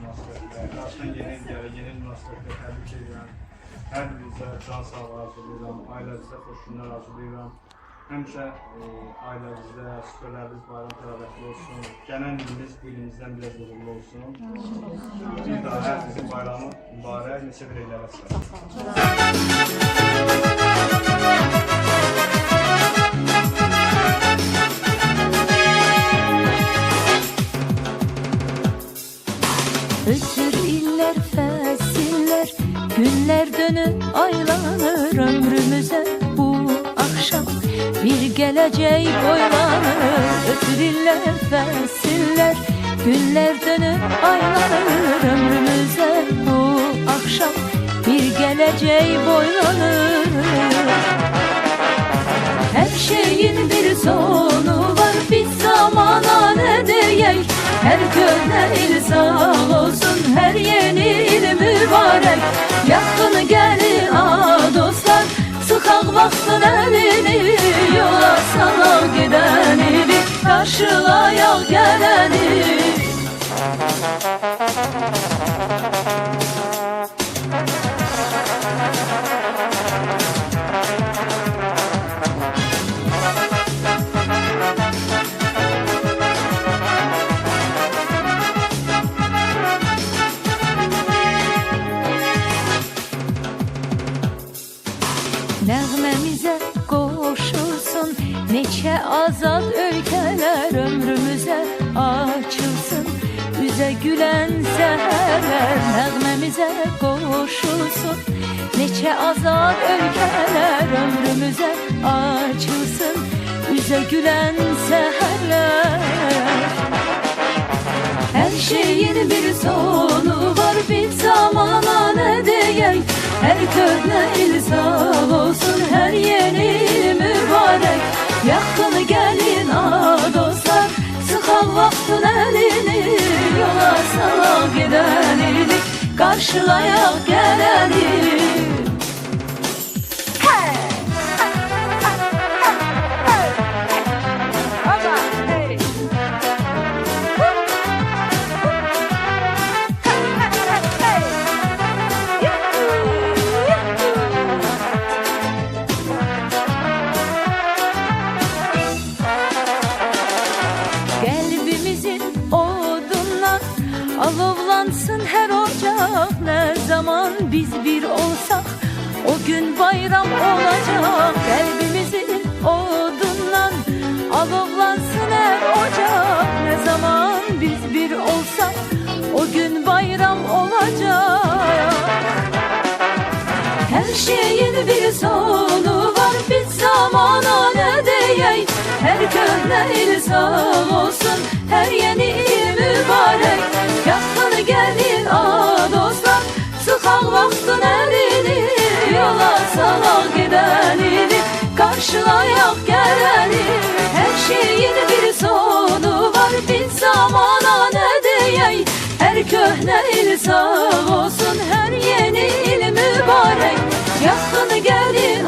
münasibətlər. Aslında yeni münasibətlər təbrik edirəm. Hər birinizə can sağlığı arzulayıram, ailənizə xoş günlər arzulayıram. Həmişə ailənizdə, süfrələriniz bayram tərəvətli olsun. Gələn ilimiz bu ilimizdən biraz uğurlu olsun. Bir daha hər bizim bayramı mübarək, neçə bir eylə Ötür iller, fəsillər, günlər dönüp aylanır ömrümüze bu akşam bir gelecek boylanır. Ötür iller, fəsillər, günlər dönüp aylanır ömrümüze bu akşam bir gelecek boylanır. Her şeyin bir sonu var, bir zamana ne diyek. Her köhne il sağ olsun, her yeni il mübarek. Yakın gelin dostlar, sıkak vaxtın elini, yola salak gideni, karşılayak geleni. Nəğməmizə qoşulsun neçə azad ölkələr, ömrümüzə açılsın üzə gülən səhərlər. Nəğməmizə qoşulsun neçə azad ölkələr, ömrümüzə açılsın üzə gülən səhərlər. Her şeyin bir sonu var, bir zamana ne diyek. Her köhne il sağ olsun, her yeni il mübarek. Yakın gelin dostlar, sıkak vaxtın elini, yola salak gideni, karşılayak geleni. Alovlansın her ocak, ne zaman biz bir olsak o gün bayram olacak. Kalbimizin odundan alovlansın her ocak, ne zaman biz bir olsak o gün bayram olacak. Her şeyin bir sonu var, bir zamana ne diyek. Her köhne il sağ olsun, her yeni il mübarek. Yakın gelin dostlar, sıkak vaxtın elini, yola salak gideni, karşılayak geleni. Her şeyin bir sonu var, bir zamana ne diyek. Her köhne il sağ olsun, her yeni il mübarek. Yakın gelin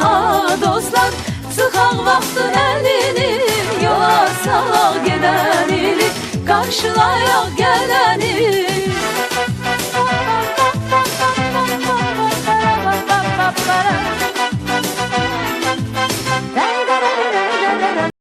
dostlar, sıkak vaxtın elini, yola salak gideni, karşılayak geleni.